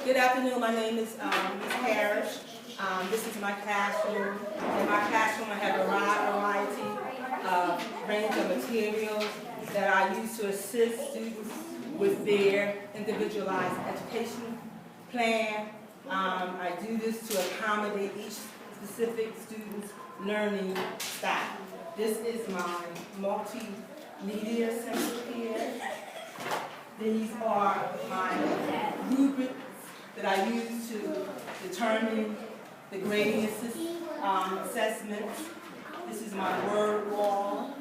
Good afternoon. My name is Ms. Parrish. This is my classroom. In my classroom, I have a range of materials that I use to assist students with their individualized education plan. I do this to accommodate each specific student's learning style. This is my multimedia center here. These are my rubrics that I use to determine the grading assessments. This is my word wall.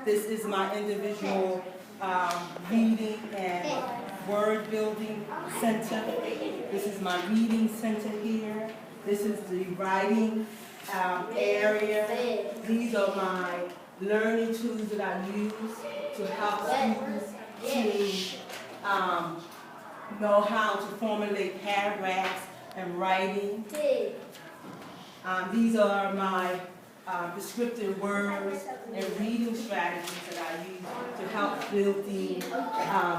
This is my individual reading and word building center. This is my reading center here. This is the writing area. These are my learning tools that I use to help students to know how to formulate paragraphs and writing. These are my descriptive words and reading strategies that I use to help build the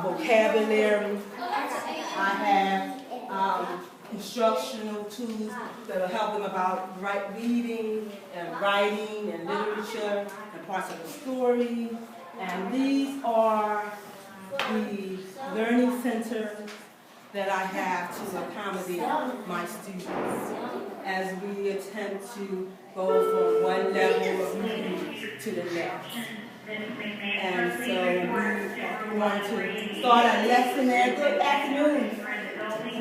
vocabulary. I have instructional tools that will help them about reading and writing and literature and parts of the story. And these are the learning centers that I have to accommodate my students as we attempt to go from one level of reading to the next. And so we want to start our lesson there. Good afternoon,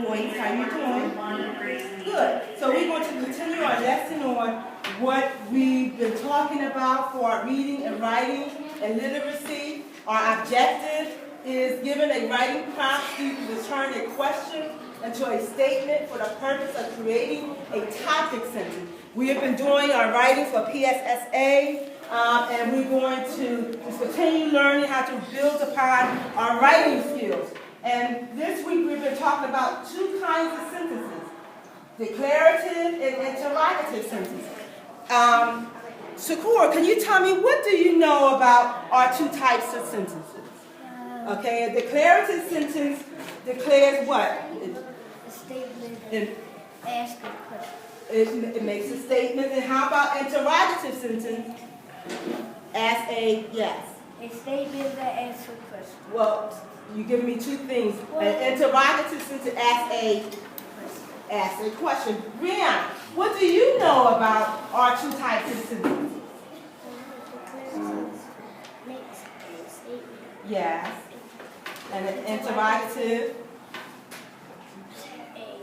boys. How you doing? Good. So we're going to continue our lesson on what we've been talking about for our reading and writing and literacy. Our objective is given a writing prompt, students to turn a question into a statement for the purpose of creating a topic sentence. We have been doing our writing for PSSA, and we're going to continue learning how to build upon our writing skills. And this week we've been talking about two kinds of sentences, declarative and interrogative sentences. Shakur, can you tell me, what do you know about our two types of sentences? Okay, a declarative sentence declares what? A statement. Ask a question. It makes a statement. And how about interrogative sentence? Ask a yes. A statement that asks a question. Well, you give me two things. An interrogative sentence ask a question. Rian, what do you know about our two types of sentences? Makes a statement. Yes. And an interrogative. A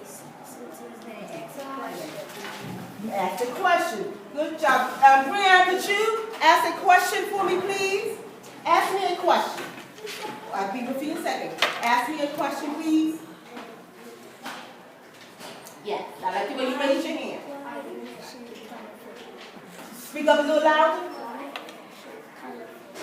sentence that asks a question. You asked a question. Good job. Brian, could you ask a question for me, please? Ask me a question. I'll be with you in a second. Ask me a question, please. Yes. I like the way you raise your hand. Speak up a little louder.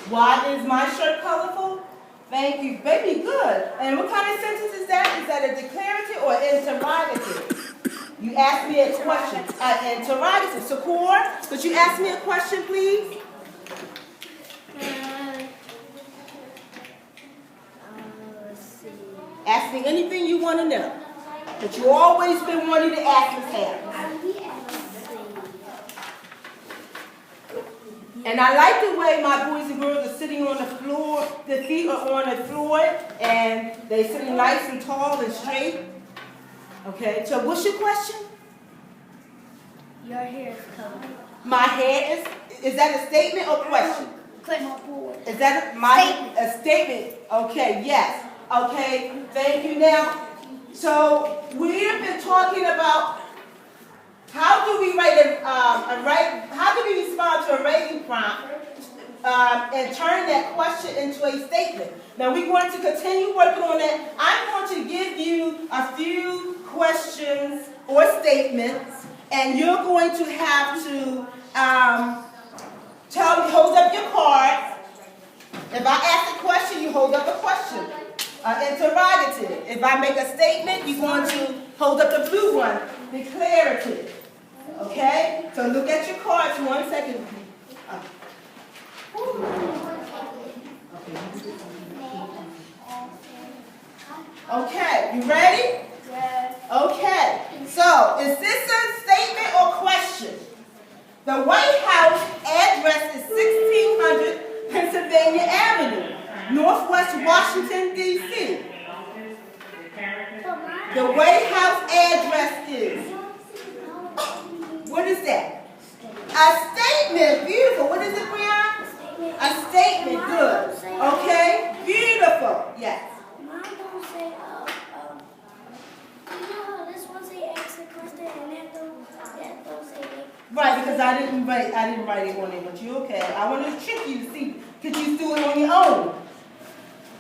Why is my shirt colorful? Thank you. Baby, good. And what kind of sentence is that? Is that a declarative or interrogative? You asked me a question. Interrogative. Shakur, could you ask me a question, please? Let's see. Ask me anything you want to know. That you always been wanting to ask Miss Harris. And I like the way my boys and girls are sitting on the floor. Their feet are on the floor, and they're sitting nice and tall and straight. Okay, so what's your question? Your hair is colored. My hair is that a statement or question? Question. Is that a statement? Okay, yes. Okay, thank you. Now, so we've been talking about how do we how do we respond to a writing prompt and turn that question into a statement? Now we're going to continue working on that. I'm going to give you a few questions or statements, and you're going to have to tell me, hold up your card. If I ask a question, you hold up a question. Interrogative. If I make a statement, you're going to hold up the blue one. Declarative. Okay? So look at your cards 1 second. Okay. Okay, you ready? Yes. Okay, so is this a statement or question? The White House address is 1600 Pennsylvania Avenue, Northwest Washington, D.C. The White House address is, what is that? A statement, beautiful. What is it, Brianna? A statement, good. Okay, beautiful, yes. Mine don't say, this one say ask a question and that don't say it. Right, because I didn't write it on there, but you okay. I wanted to trick you to see, could you do it on your own?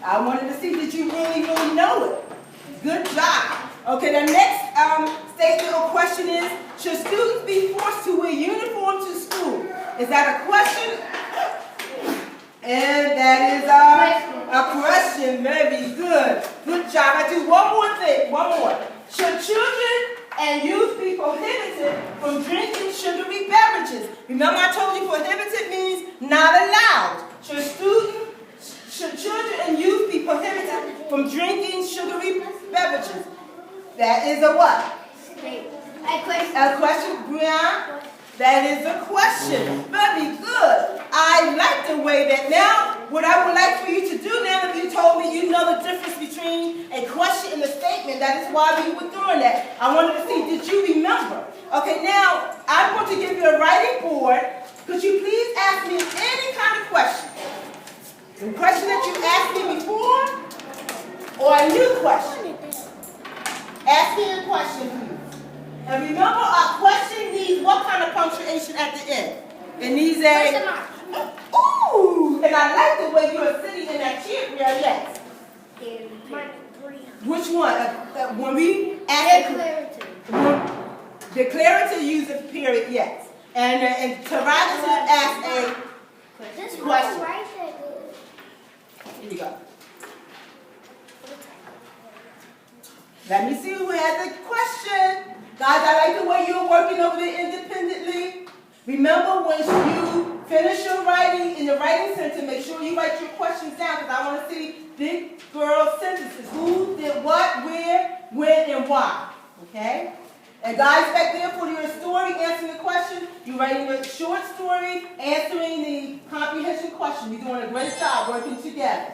I wanted to see that you really know it. Good job. Okay, the next statement or question is, should students be forced to wear uniform to school? Is that a question? And that is a question. Very good. Good job. I do one more thing. One more. Should children and youth be prohibited from drinking sugary beverages? Remember I told you prohibited means not allowed. Should children and youth be prohibited from drinking sugary beverages? That is a what? A question. A question, Brianna? That is a question. Very good. I like the way that now, what I would like for you to do now, if you told me you know the difference between a question and a statement, that is why we were doing that. I wanted to see, did you remember? Okay, now, I'm going to give you a writing board. Could you please ask me any kind of question? The question that you asked me before, or a new question? Ask me a question, please. And remember, our question needs what kind of punctuation at the end? It needs a... Ooh! And I like the way you are sitting in that chair, yes. Which one? When we ask... Declarative use of period, yes. And interrogative ask a question. Here you go. Let me see who has a question. Guys, I like the way you're working over there independently. Remember, when you finish your writing in the writing center, make sure you write your questions down because I want to see big girl sentences. Who did what, where, when, and why. Okay? And guys, back there for your story, answering the question, you're writing a short story, answering the comprehension question. You're doing a great job working together.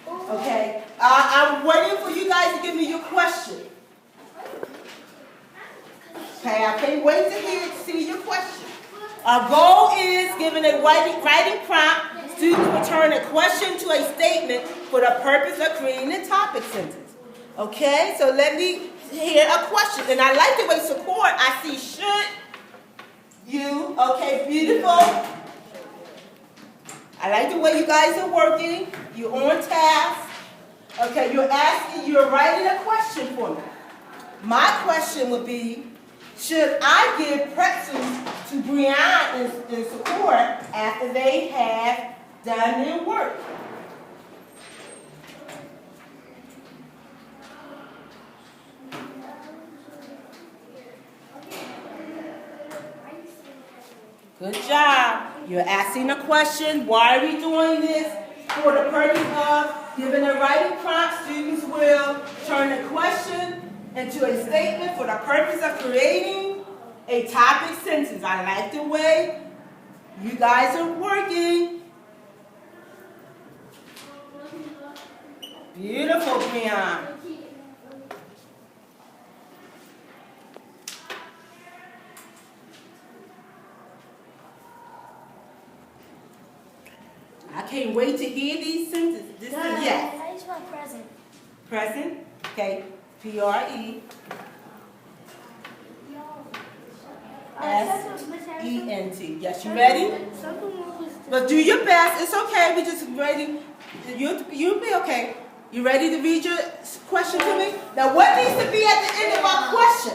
Okay? I'm waiting for you guys to give me your question. Okay, I can't wait to see your question. Our goal is, given a writing prompt, students return a question to a statement for the purpose of creating a topic sentence. Okay, so let me hear a question. And I like the way support, I see should you. Okay, beautiful. I like the way you guys are working. You're on task. Okay, you're writing a question for me. My question would be, should I give pretzels to Brianna and support after they have done their work? Good job. You're asking a question. Why are we doing this? For the purpose of giving a writing prompt, students will turn a question into a statement for the purpose of creating a topic sentence. I like the way you guys are working. Beautiful, Brianna. I can't wait to hear these sentences. Yes. How do you spell present? Present. Okay. P-R-E. S-E-N-T. Yes, you ready? But do your best. It's okay. We just ready. You'll be okay. You ready to read your question to me? Now, what needs to be at the end of our question?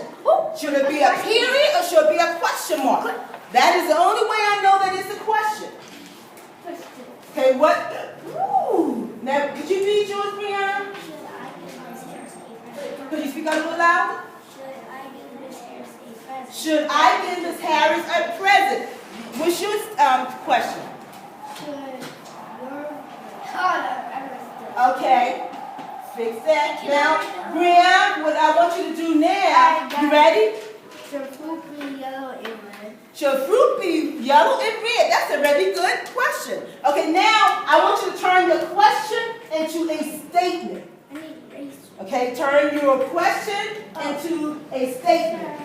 Should it be a period or should it be a question mark? That is the only way I know that it's a question. Okay, what? Ooh. Now, could you read yours, Brianna? Could you speak a little louder? Should I give Miss Harris a present? What's your question? Okay. Fix that. Now, Brianne, what I want you to do now, you ready? Should fruit be yellow and red? Should fruit be yellow and red? That's a very good question. Okay, now I want you to turn your question into a statement. I need erase. Okay, turn your question into a statement.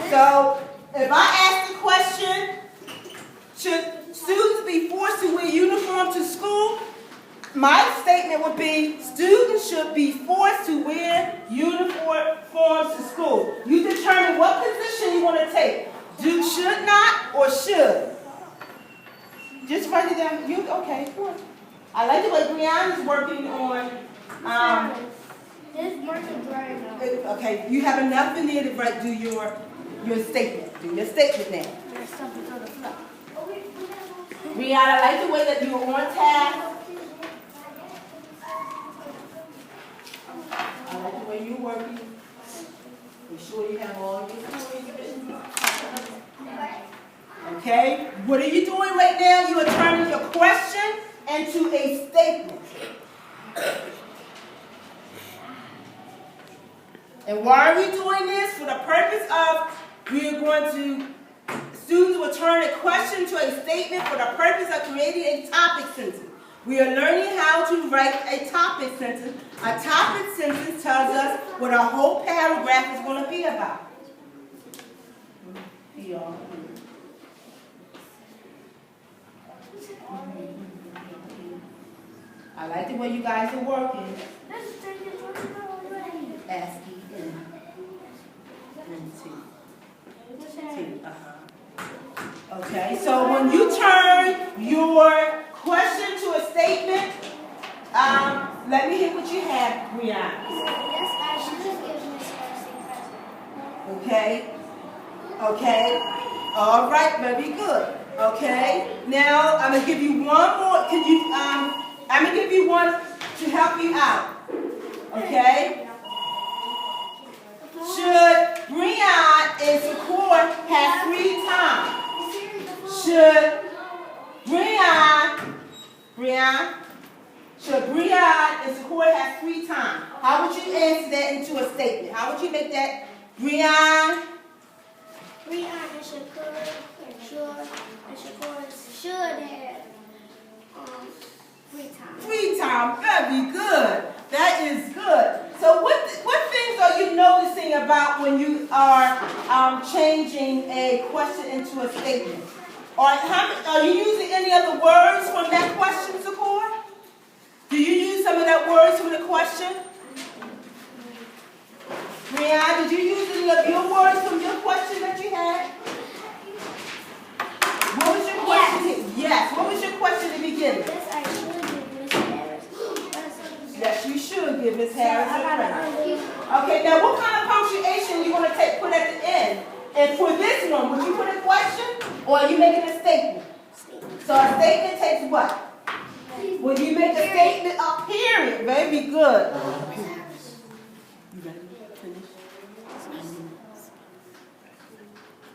So, if I ask the question, should students be forced to wear uniform to school? My statement would be, students should be forced to wear uniforms to school. You determine what position you want to take. Do, should not, or should. Just write it down. You, okay, cool. I like the way Brianna is working on, This mark is dry now. okay, you have enough in there to write, do your statement. Do your statement now. There's something on the floor. Brianna, I like the way that you are on task. I like the way you're working. Make sure you have all your stories. Okay? What are you doing right now? You are turning your question into a statement. And why are we doing this? For the purpose of, we are going to, students will turn a question to a statement for the purpose of creating a topic sentence. We are learning how to write a topic sentence. A topic sentence tells us what a whole paragraph is going to be about. I like the way you guys are working. Okay, so when you turn your question to a statement, let me hear what you have, Brianna. Yes, I should just give Miss Harrison present. Okay, okay, all right, very good. Okay, now I'm gonna give you one more. Can you? I'm gonna give you one to help you out. Okay. Should Brianna and Shakur have free time? Should Brianna and Shakur have free time? How would you answer that into a statement? How would you make that? Brianna and Shakur should have free time. Free time, very good. That is good. So what things are you noticing about when you are changing a question into a statement? Are you using any other words from that question, Shakur? Do you use some of that words from the question? Brianna, did you use any of your words from your question that you had? What was your question? Yes. What was your question in the beginning? Yes, I should give Miss Harris. Yes, you should give Miss Harris a present. Okay, now what kind of punctuation you want to put at the end? And for this one, would you put a question or are you making a statement? So a statement takes what? When you make a statement, a period. Very good. You ready? Finish?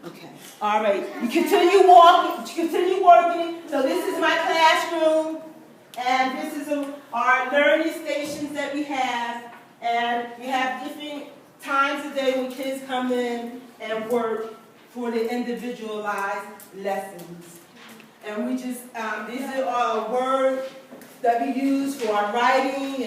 Okay. All right. You continue walking. Continue working. So this is my classroom, and this is our learning stations that we have, and we have different times a day when kids come in and work for the individualized lessons. And we just, these are our words that we use for our writing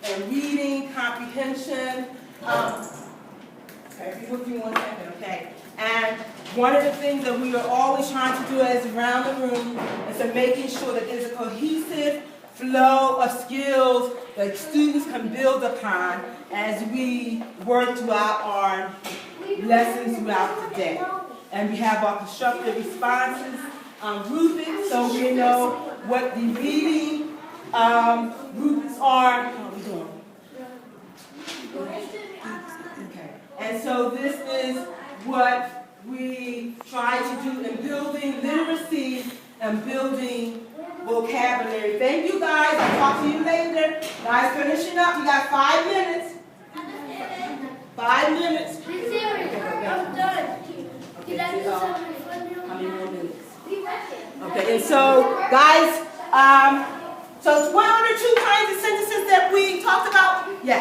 and reading, comprehension. Okay, give me 1 second, okay? And one of the things that we are always trying to do as around the room is to making sure that there's a cohesive flow of skills that students can build upon as we work throughout our lessons throughout the day. And we have our constructive responses rubrics, so we know what the reading rubrics are. How are we doing? Okay. And so this is what we try to do in building literacy and building vocabulary. Thank you guys. I'll talk to you later. Guys, finishing up. You got 5 minutes. 5 minutes. I'm done. Did I do something funny? How many more minutes? Okay, and so, guys, So what are the two kinds of sentences that we talked about?